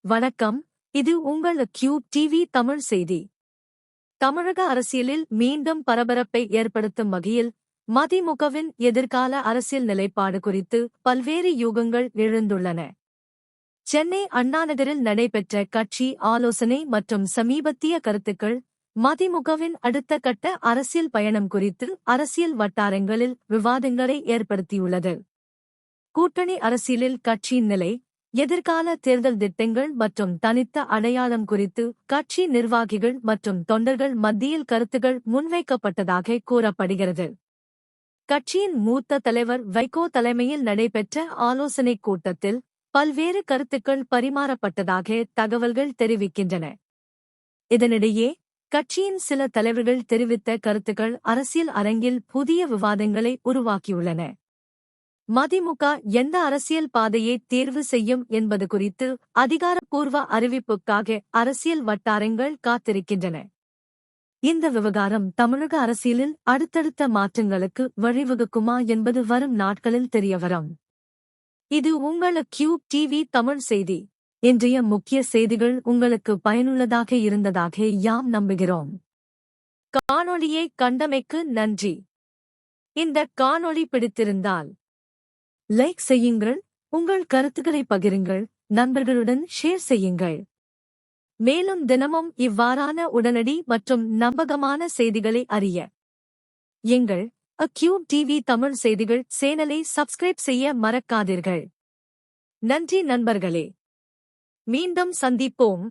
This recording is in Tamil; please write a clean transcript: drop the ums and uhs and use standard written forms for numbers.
வணக்கம், இது உங்கள் கியூப் டிவி தமிழ் செய்தி. தமிழக அரசியலில் மீண்டும் பரபரப்பை ஏற்படுத்தும் வகையில் மதிமுகவின் எதிர்கால அரசியல் நிலைப்பாடு குறித்து பல்வேறு யூகங்கள் எழுந்துள்ளன. சென்னை அண்ணாநகரில் நடைபெற்ற கட்சி ஆலோசனை மற்றும் சமீபத்திய கருத்துக்கள் மதிமுகவின் அடுத்த கட்ட அரசியல் பயணம் குறித்து அரசியல் வட்டாரங்களில் விவாதங்களை ஏற்படுத்தியுள்ளது. கூட்டணி அரசியலில் கட்சியின் நிலை, எதிர்கால தேர்தல் திட்டங்கள் மற்றும் தனித்த அடையாளம் குறித்து கட்சி நிர்வாகிகள் மற்றும் தொண்டர்கள் மத்தியில் கருத்துகள் முன்வைக்கப்பட்டதாக கூறப்படுகிறது. கட்சியின் மூத்த தலைவர் வைகோ தலைமையில் நடைபெற்ற ஆலோசனைக் கூட்டத்தில் பல்வேறு கருத்துக்கள் பரிமாறப்பட்டதாக தகவல்கள் தெரிவிக்கின்றன. இதனிடையே கட்சியின் சில தலைவர்கள் தெரிவித்த கருத்துக்கள் அரசியல் அரங்கில் புதிய விவாதங்களை உருவாக்கியுள்ளன. மதிமுக எந்த அரசியல் பாதையை தேர்வு செய்யும் என்பது குறித்து அதிகாரப்பூர்வ அறிவிப்புக்காக அரசியல் வட்டாரங்கள் காத்திருக்கின்றன. இந்த விவகாரம் தமிழக அரசியலில் அடுத்தடுத்த மாற்றங்களுக்கு வழிவகுக்குமா என்பது வரும் நாட்களில் தெரியவரும். இது உங்கள் கியூப் டிவி தமிழ் செய்தி. இன்றைய முக்கிய செய்திகள் உங்களுக்கு பயனுள்ளதாக இருந்ததாக யாம் நம்புகிறோம். காணொளியை கண்டமைக்கு நன்றி. இந்த காணொளி பிடித்திருந்தால் லைக் செய்யுங்கள், உங்கள் கருத்துக்களை பகிருங்கள், நண்பர்களுடன் ஷேர் செய்யுங்கள். மேலும் தினமும் இவ்வாறான உடனடி மற்றும் நம்பகமான செய்திகளை அறிய எங்கள் கியூப் டிவி தமிழ் செய்திகள் சேனலை சப்ஸ்கிரைப் செய்ய மறக்காதீர்கள். நன்றி நண்பர்களே. மீண்டும் சந்திப்போம்.